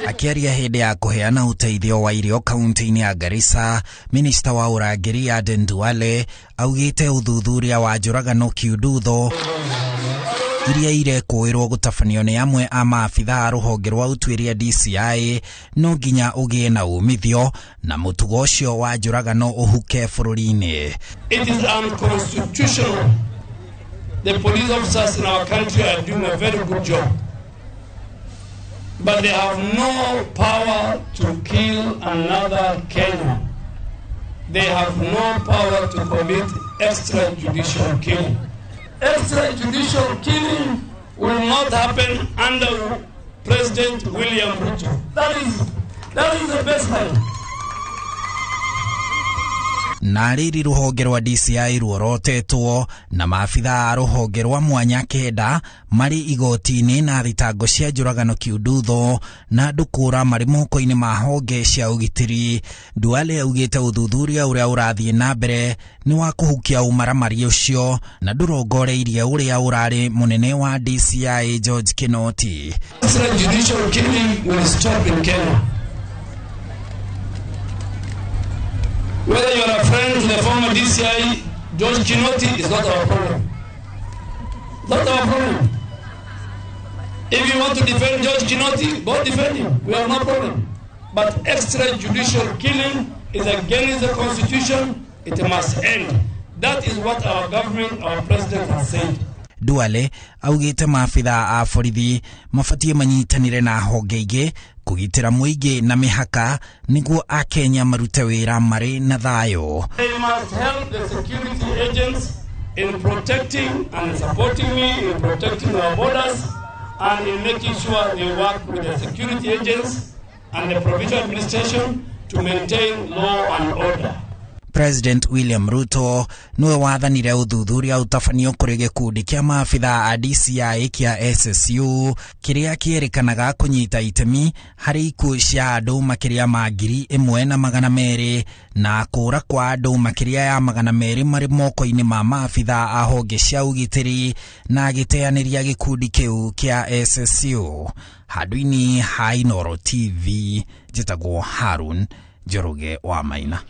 Akiaria hĩndĩ ya kũheana ũteithio wa irio kaunti-inĩ ya Garissa, Minista wa ũrangĩri Aden Duale augĩte ũthuthuria wa njũragano kiundutho iria irekũĩrwo gũtabanio nĩ amwe a maabitha a rũhonge rwa ũtuĩria DCI no nginya ũgĩe na umithio na mũtugo ũcio wa njũragano ũhuke bũrũri-inĩ. It is unconstitutional. The police officers in our country are doing a very good job. But they have no power to kill another Kenyan. They have no power to commit extrajudicial killing. Extrajudicial killing will not happen under President William Ruto. That is the baseline. Na rĩrĩ rũhonge rwa DCI ruorotetwo na maabitha a rũhonge rwa mwanya kenda marĩ igoti-inĩ na thitango cia njũragano kiundutho na andũ kũũra marĩ moko-inĩ ma honge cia ũgitĩri. Duale augĩte ũthuthuria ũrĩa ũrathiĩ na mbere nĩ wa kũhukia ũmaramari ũcio na ndũrongoreirie ũrĩa ũrarĩ mũnene wa DCI George Kinoti. Extrajudicial killing will stop in Kenya. Whether you are a friend to the former DCI, George Kinoti, is not our problem. Not our problem. If you want to defend George Kinoti, go defend him. We have no problem. But extrajudicial killing is against the Constitution. It must end. That is what our government, our president has said. Duale augĩte maabitha a borithi mabatie manyitanire na honge ingĩ kũgitĩra mũingĩ na mĩhaka nĩguo Akenya marute wĩra marĩ na thayũ. They must help the security agents in protecting and supporting me in protecting our borders and in making sure they work with the security agents and the provincial administration to maintain law and order. President William Ruto nĩwe wathanire ũthuthuria ũtabanio kũrĩ gĩkundi kĩa maabitha a DCI kĩa SSU kĩrĩa kĩerĩkanaga kũnyita itemi harĩ ikuũ cia andũ makĩria ma 1,200 na kũũra kwa andũ makĩria ya 200 marĩ moko-inĩ ma maabitha a honge cia ũgitĩri na agĩteanĩria gĩkundi kĩu kĩa SSU. Handũ-inĩ ha Inooro TV, njĩtagwo Harun Njoroge wa Maina.